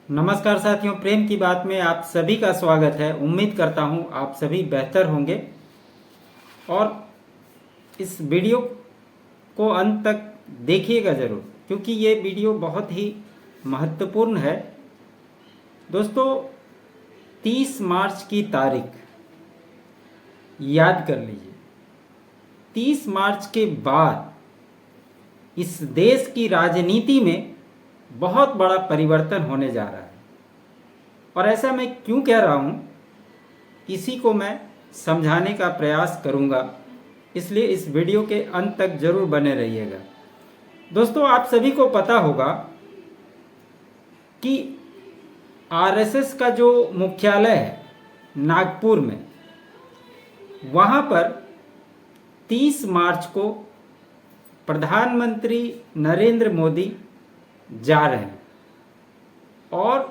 नमस्कार साथियों, प्रेम की बात में आप सभी का स्वागत है। उम्मीद करता हूं आप सभी बेहतर होंगे और इस वीडियो को अंत तक देखिएगा ज़रूर, क्योंकि ये वीडियो बहुत ही महत्वपूर्ण है। दोस्तों, 30 मार्च की तारीख याद कर लीजिए। 30 मार्च के बाद इस देश की राजनीति में बहुत बड़ा परिवर्तन होने जा रहा है। और ऐसा मैं क्यों कह रहा हूँ, इसी को मैं समझाने का प्रयास करूँगा, इसलिए इस वीडियो के अंत तक जरूर बने रहिएगा। दोस्तों, आप सभी को पता होगा कि आरएसएस का जो मुख्यालय है नागपुर में, वहाँ पर 30 मार्च को प्रधानमंत्री नरेंद्र मोदी जा रहे हैं और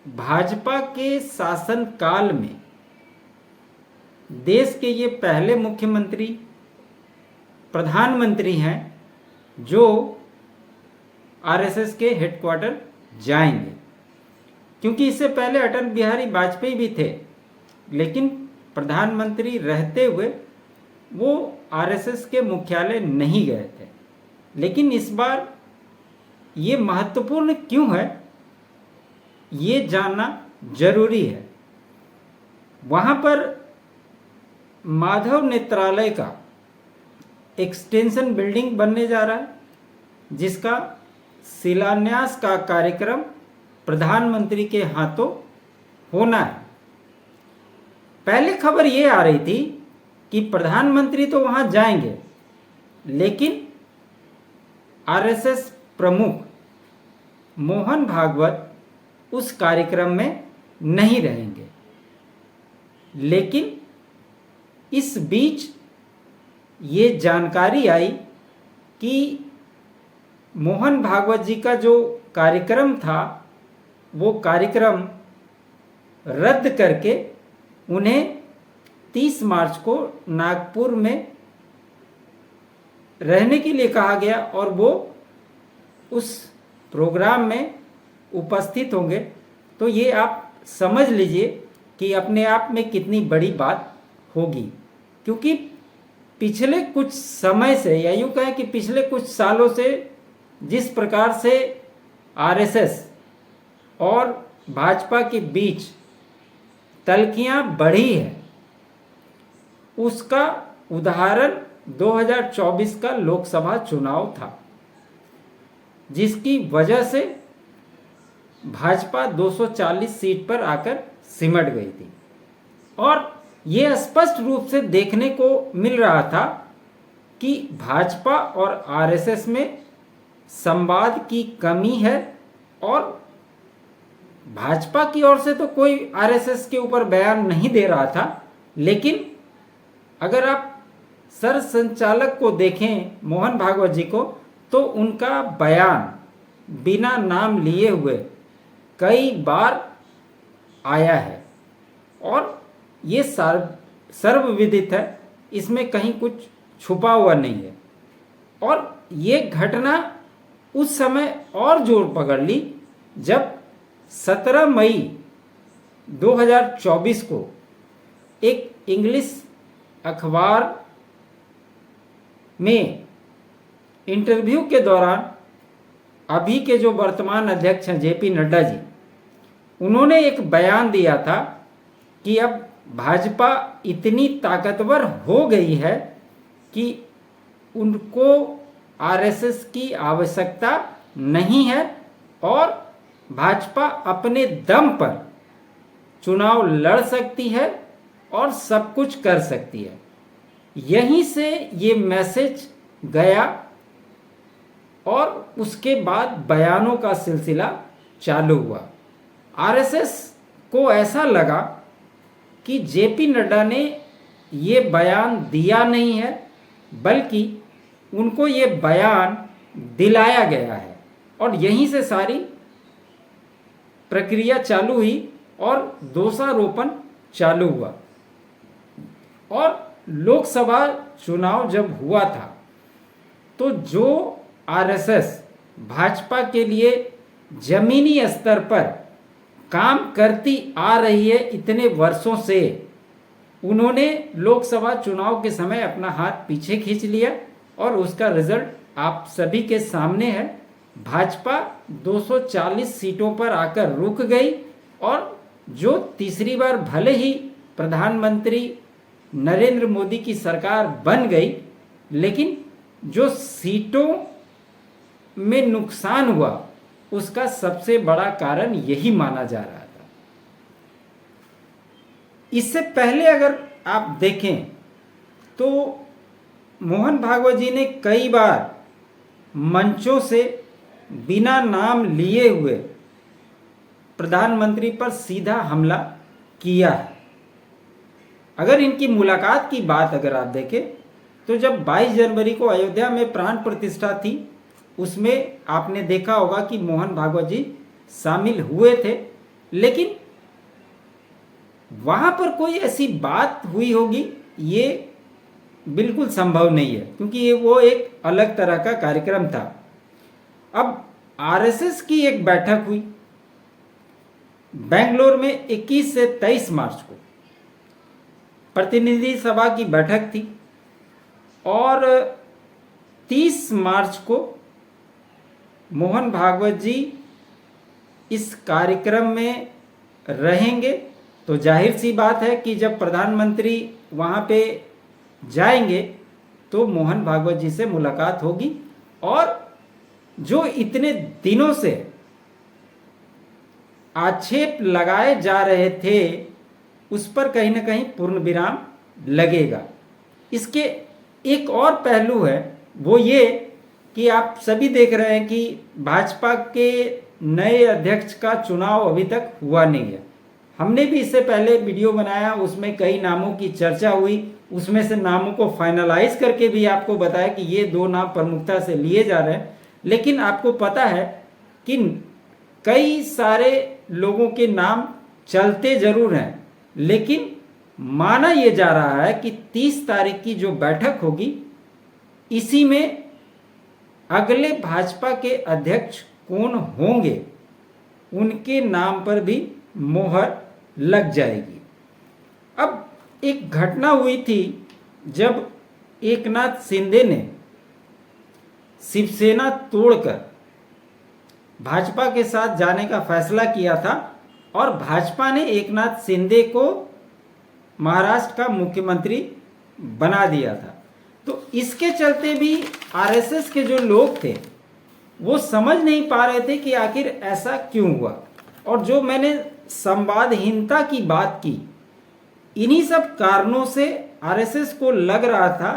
भाजपा के शासन काल में देश के ये पहले मुख्यमंत्री प्रधानमंत्री हैं जो आरएसएस के हेडक्वार्टर जाएंगे। क्योंकि इससे पहले अटल बिहारी वाजपेयी भी थे, लेकिन प्रधानमंत्री रहते हुए वो आरएसएस के मुख्यालय नहीं गए थे। लेकिन इस बार ये महत्वपूर्ण क्यों है, ये जानना जरूरी है। वहाँ पर माधव नेत्रालय का एक्सटेंशन बिल्डिंग बनने जा रहा है, जिसका शिलान्यास का कार्यक्रम प्रधानमंत्री के हाथों होना है। पहले खबर ये आ रही थी कि प्रधानमंत्री तो वहाँ जाएंगे, लेकिन आरएसएस प्रमुख मोहन भागवत उस कार्यक्रम में नहीं रहेंगे। लेकिन इस बीच ये जानकारी आई कि मोहन भागवत जी का जो कार्यक्रम था, वो कार्यक्रम रद्द करके उन्हें 30 मार्च को नागपुर में रहने के लिए कहा गया और वो उस प्रोग्राम में उपस्थित होंगे। तो ये आप समझ लीजिए कि अपने आप में कितनी बड़ी बात होगी। क्योंकि पिछले कुछ समय से, या यूँ कहें कि पिछले कुछ सालों से जिस प्रकार से आरएसएस और भाजपा के बीच तल्खियाँ बढ़ी है, उसका उदाहरण 2024 का लोकसभा चुनाव था, जिसकी वजह से भाजपा 240 सीट पर आकर सिमट गई थी। और ये स्पष्ट रूप से देखने को मिल रहा था कि भाजपा और आरएसएस में संवाद की कमी है। और भाजपा की ओर से तो कोई आरएसएस के ऊपर बयान नहीं दे रहा था, लेकिन अगर आप सरसंचालक को देखें, मोहन भागवत जी को, तो उनका बयान बिना नाम लिए हुए कई बार आया है और ये सर्वविदित है, इसमें कहीं कुछ छुपा हुआ नहीं है। और ये घटना उस समय और जोर पकड़ ली जब 17 मई 2024 को एक इंग्लिश अखबार में इंटरव्यू के दौरान अभी के जो वर्तमान अध्यक्ष हैं जेपी नड्डा जी, उन्होंने एक बयान दिया था कि अब भाजपा इतनी ताकतवर हो गई है कि उनको आरएसएस की आवश्यकता नहीं है और भाजपा अपने दम पर चुनाव लड़ सकती है और सब कुछ कर सकती है। यहीं से ये मैसेज गया और उसके बाद बयानों का सिलसिला चालू हुआ। आरएसएस को ऐसा लगा कि जेपी नड्डा ने ये बयान दिया नहीं है, बल्कि उनको ये बयान दिलाया गया है। और यहीं से सारी प्रक्रिया चालू हुई और दोषारोपण चालू हुआ। और लोकसभा चुनाव जब हुआ था, तो जो आरएसएस भाजपा के लिए जमीनी स्तर पर काम करती आ रही है इतने वर्षों से, उन्होंने लोकसभा चुनाव के समय अपना हाथ पीछे खींच लिया और उसका रिजल्ट आप सभी के सामने है। भाजपा 240 सीटों पर आकर रुक गई और जो तीसरी बार भले ही प्रधानमंत्री नरेंद्र मोदी की सरकार बन गई, लेकिन जो सीटों में नुकसान हुआ उसका सबसे बड़ा कारण यही माना जा रहा था। इससे पहले अगर आप देखें तो मोहन भागवत जी ने कई बार मंचों से बिना नाम लिए हुए प्रधानमंत्री पर सीधा हमला किया है। अगर इनकी मुलाकात की बात अगर आप देखें तो जब 22 जनवरी को अयोध्या में प्राण प्रतिष्ठा थी, उसमें आपने देखा होगा कि मोहन भागवत जी शामिल हुए थे, लेकिन वहां पर कोई ऐसी बात हुई होगी ये बिल्कुल संभव नहीं है, क्योंकि ये वो एक अलग तरह का कार्यक्रम था। अब आरएसएस की एक बैठक हुई बेंगलोर में 21 से 23 मार्च को, प्रतिनिधि सभा की बैठक थी और 30 मार्च को मोहन भागवत जी इस कार्यक्रम में रहेंगे। तो जाहिर सी बात है कि जब प्रधानमंत्री वहाँ पे जाएंगे तो मोहन भागवत जी से मुलाकात होगी और जो इतने दिनों से आक्षेप लगाए जा रहे थे उस पर कहीं ना कहीं पूर्ण विराम लगेगा। इसके एक और पहलू है, वो ये कि आप सभी देख रहे हैं कि भाजपा के नए अध्यक्ष का चुनाव अभी तक हुआ नहीं है। हमने भी इससे पहले वीडियो बनाया, उसमें कई नामों की चर्चा हुई, उसमें से नामों को फाइनलाइज करके भी आपको बताया कि ये 2 नाम प्रमुखता से लिए जा रहे हैं। लेकिन आपको पता है कि कई सारे लोगों के नाम चलते जरूर हैं, लेकिन माना यह जा रहा है कि 30 तारीख की जो बैठक होगी इसी में अगले भाजपा के अध्यक्ष कौन होंगे उनके नाम पर भी मोहर लग जाएगी। अब एक घटना हुई थी जब एकनाथ शिंदे ने शिवसेना तोड़कर भाजपा के साथ जाने का फैसला किया था और भाजपा ने एकनाथ शिंदे को महाराष्ट्र का मुख्यमंत्री बना दिया था। तो इसके चलते भी आरएसएस के जो लोग थे वो समझ नहीं पा रहे थे कि आखिर ऐसा क्यों हुआ। और जो मैंने संवादहीनता की बात की, इन्हीं सब कारणों से आरएसएस को लग रहा था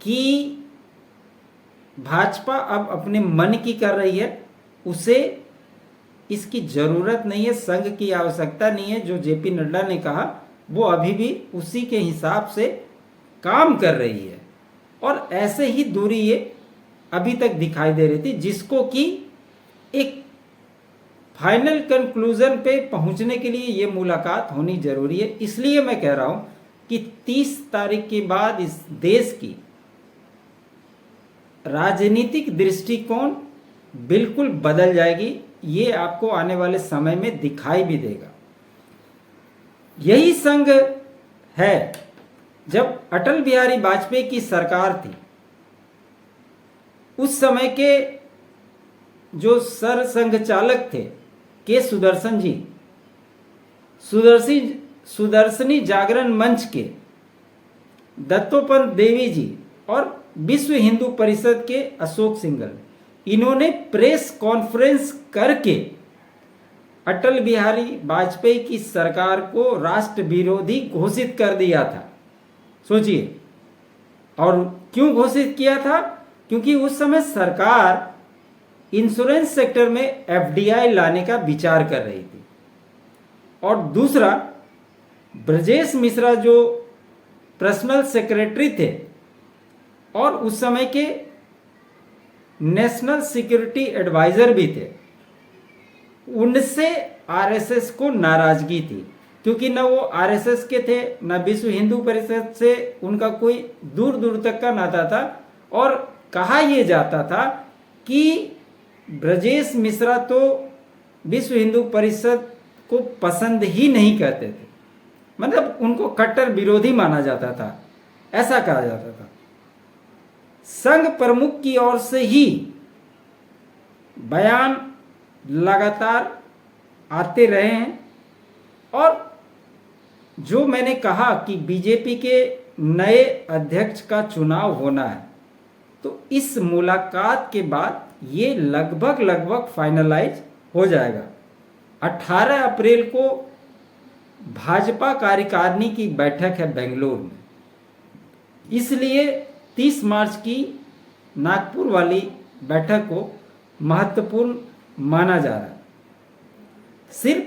कि भाजपा अब अपने मन की कर रही है, उसे इसकी जरूरत नहीं है, संघ की आवश्यकता नहीं है। जो जेपी नड्डा ने कहा वो अभी भी उसी के हिसाब से काम कर रही है और ऐसे ही दूरी ये अभी तक दिखाई दे रही थी, जिसको कि एक फाइनल कंक्लूजन पे पहुंचने के लिए ये मुलाकात होनी जरूरी है। इसलिए मैं कह रहा हूं कि 30 तारीख के बाद इस देश की राजनीतिक दृष्टिकोण बिल्कुल बदल जाएगी। ये आपको आने वाले समय में दिखाई भी देगा। यही संघ है जब अटल बिहारी वाजपेयी की सरकार थी, उस समय के जो सरसंघ चालक थे के सुदर्शन जी, सुदर्शनी जागरण मंच के दत्तोपंत देवी जी और विश्व हिंदू परिषद के अशोक सिंघल, इन्होंने प्रेस कॉन्फ्रेंस करके अटल बिहारी वाजपेयी की सरकार को राष्ट्र विरोधी घोषित कर दिया था। सोचिए, और क्यों घोषित किया था? क्योंकि उस समय सरकार इंश्योरेंस सेक्टर में एफडीआई लाने का विचार कर रही थी। और दूसरा, ब्रजेश मिश्रा जो पर्सनल सेक्रेटरी थे और उस समय के नेशनल सिक्योरिटी एडवाइजर भी थे, उनसे आरएसएस को नाराजगी थी, क्योंकि न वो आरएसएस के थे न विश्व हिंदू परिषद से उनका कोई दूर दूर तक का नाता था। और कहा यह जाता था कि ब्रजेश मिश्रा तो विश्व हिंदू परिषद को पसंद ही नहीं करते थे, मतलब उनको कट्टर विरोधी माना जाता था, ऐसा कहा जाता था। संघ प्रमुख की ओर से ही बयान लगातार आते रहे हैं, और जो मैंने कहा कि बीजेपी के नए अध्यक्ष का चुनाव होना है, तो इस मुलाकात के बाद ये लगभग फाइनलाइज हो जाएगा। 18 अप्रैल को भाजपा कार्यकारिणी की बैठक है बेंगलुरु में, इसलिए 30 मार्च की नागपुर वाली बैठक को महत्वपूर्ण माना जा रहा है। सिर्फ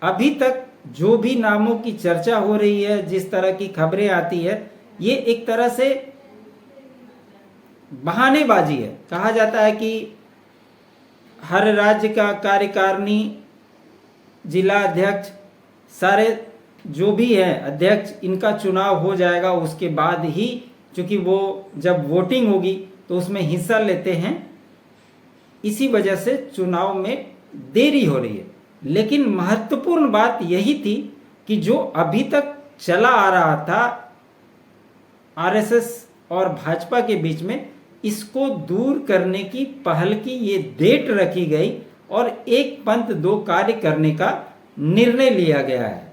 अभी तक जो भी नामों की चर्चा हो रही है, जिस तरह की खबरें आती है, ये एक तरह से बहानेबाजी है। कहा जाता है कि हर राज्य का कार्यकारिणी, जिला अध्यक्ष, सारे जो भी हैं अध्यक्ष, इनका चुनाव हो जाएगा, उसके बाद ही, क्योंकि वो जब वोटिंग होगी तो उसमें हिस्सा लेते हैं, इसी वजह से चुनाव में देरी हो रही है। लेकिन महत्वपूर्ण बात यही थी कि जो अभी तक चला आ रहा था आरएसएस और भाजपा के बीच में, इसको दूर करने की पहल की ये डेट रखी गई और एक पंथ दो कार्य करने का निर्णय लिया गया है।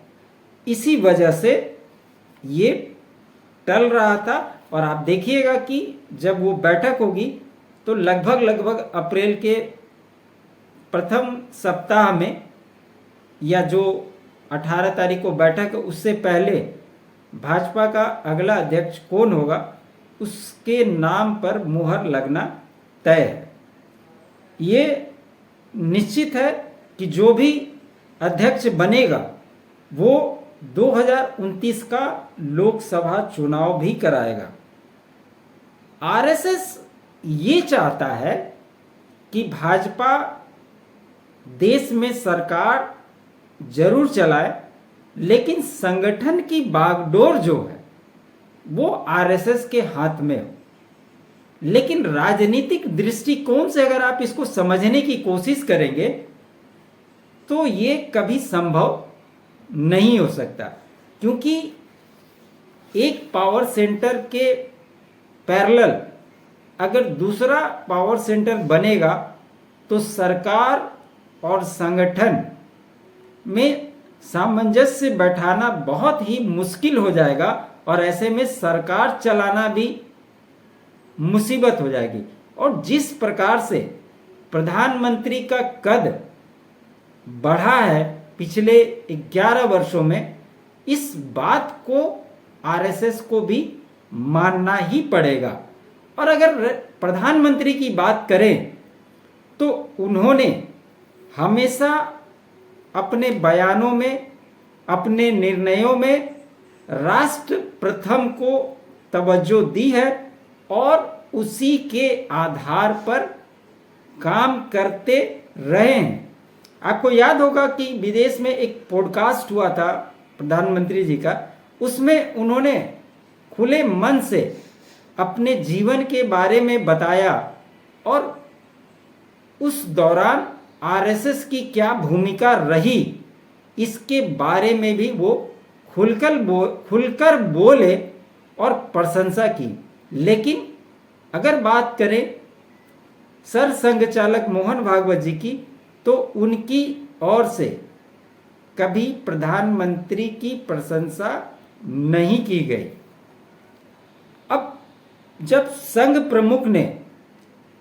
इसी वजह से ये टल रहा था, और आप देखिएगा कि जब वो बैठक होगी तो लगभग अप्रैल के प्रथम सप्ताह में, या जो 18 तारीख को बैठक है उससे पहले भाजपा का अगला अध्यक्ष कौन होगा उसके नाम पर मुहर लगना तय है। ये निश्चित है कि जो भी अध्यक्ष बनेगा वो 2029 का लोकसभा चुनाव भी कराएगा। आरएसएस ये चाहता है कि भाजपा देश में सरकार जरूर चलाए, लेकिन संगठन की बागडोर जो है वो आरएसएस के हाथ में हो। लेकिन राजनीतिक दृष्टिकोण से अगर आप इसको समझने की कोशिश करेंगे तो ये कभी संभव नहीं हो सकता, क्योंकि एक पावर सेंटर के पैरेलल अगर दूसरा पावर सेंटर बनेगा तो सरकार और संगठन में सामंजस्य बैठाना बहुत ही मुश्किल हो जाएगा, और ऐसे में सरकार चलाना भी मुसीबत हो जाएगी। और जिस प्रकार से प्रधानमंत्री का कद बढ़ा है पिछले 11 वर्षों में, इस बात को आरएसएस को भी मानना ही पड़ेगा। और अगर प्रधानमंत्री की बात करें तो उन्होंने हमेशा अपने बयानों में, अपने निर्णयों में राष्ट्र प्रथम को तवज्जो दी है, और उसी के आधार पर काम करते रहे हैं। आपको याद होगा कि विदेश में एक पॉडकास्ट हुआ था प्रधानमंत्री जी का, उसमें उन्होंने खुले मन से अपने जीवन के बारे में बताया, और उस दौरान आरएसएस की क्या भूमिका रही इसके बारे में भी वो खुलकर बोले और प्रशंसा की। लेकिन अगर बात करें सर संघ चालक मोहन भागवत जी की, तो उनकी ओर से कभी प्रधानमंत्री की प्रशंसा नहीं की गई। अब जब संघ प्रमुख ने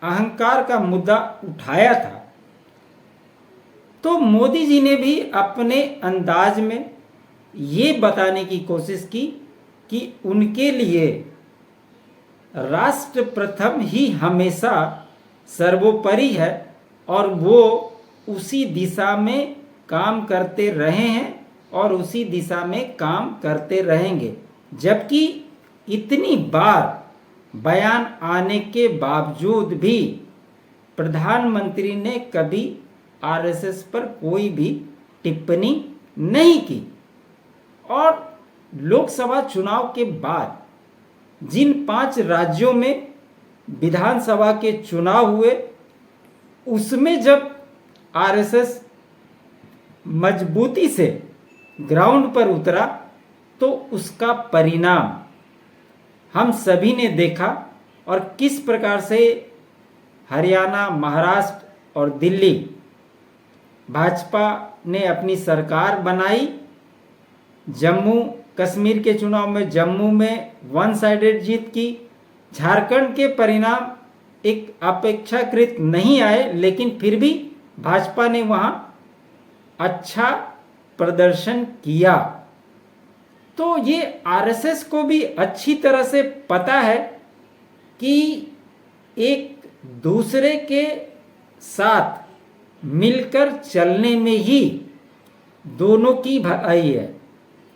अहंकार का मुद्दा उठाया था तो मोदी जी ने भी अपने अंदाज में ये बताने की कोशिश की कि उनके लिए राष्ट्र प्रथम ही हमेशा सर्वोपरि है, और वो उसी दिशा में काम करते रहे हैं और उसी दिशा में काम करते रहेंगे। जबकि इतनी बार बयान आने के बावजूद भी प्रधानमंत्री ने कभी आरएसएस पर कोई भी टिप्पणी नहीं की। और लोकसभा चुनाव के बाद जिन 5 राज्यों में विधानसभा के चुनाव हुए, उसमें जब आरएसएस मजबूती से ग्राउंड पर उतरा तो उसका परिणाम हम सभी ने देखा, और किस प्रकार से हरियाणा, महाराष्ट्र और दिल्ली भाजपा ने अपनी सरकार बनाई। जम्मू कश्मीर के चुनाव में जम्मू में वन साइडेड जीत की। झारखंड के परिणाम एक अपेक्षाकृत नहीं आए, लेकिन फिर भी भाजपा ने वहां अच्छा प्रदर्शन किया। तो ये आरएसएस को भी अच्छी तरह से पता है कि एक दूसरे के साथ मिलकर चलने में ही दोनों की भलाई है।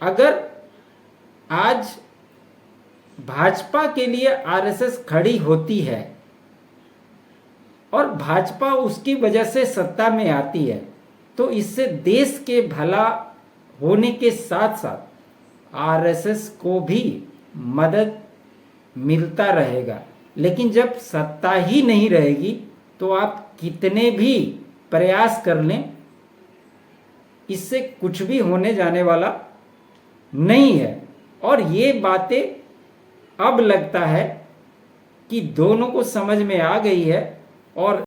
अगर आज भाजपा के लिए आरएसएस खड़ी होती है और भाजपा उसकी वजह से सत्ता में आती है, तो इससे देश के भला होने के साथ साथ आरएसएस को भी मदद मिलता रहेगा। लेकिन जब सत्ता ही नहीं रहेगी तो आप कितने भी प्रयास कर लें, इससे कुछ भी होने जाने वाला नहीं है। और ये बातें अब लगता है कि दोनों को समझ में आ गई है और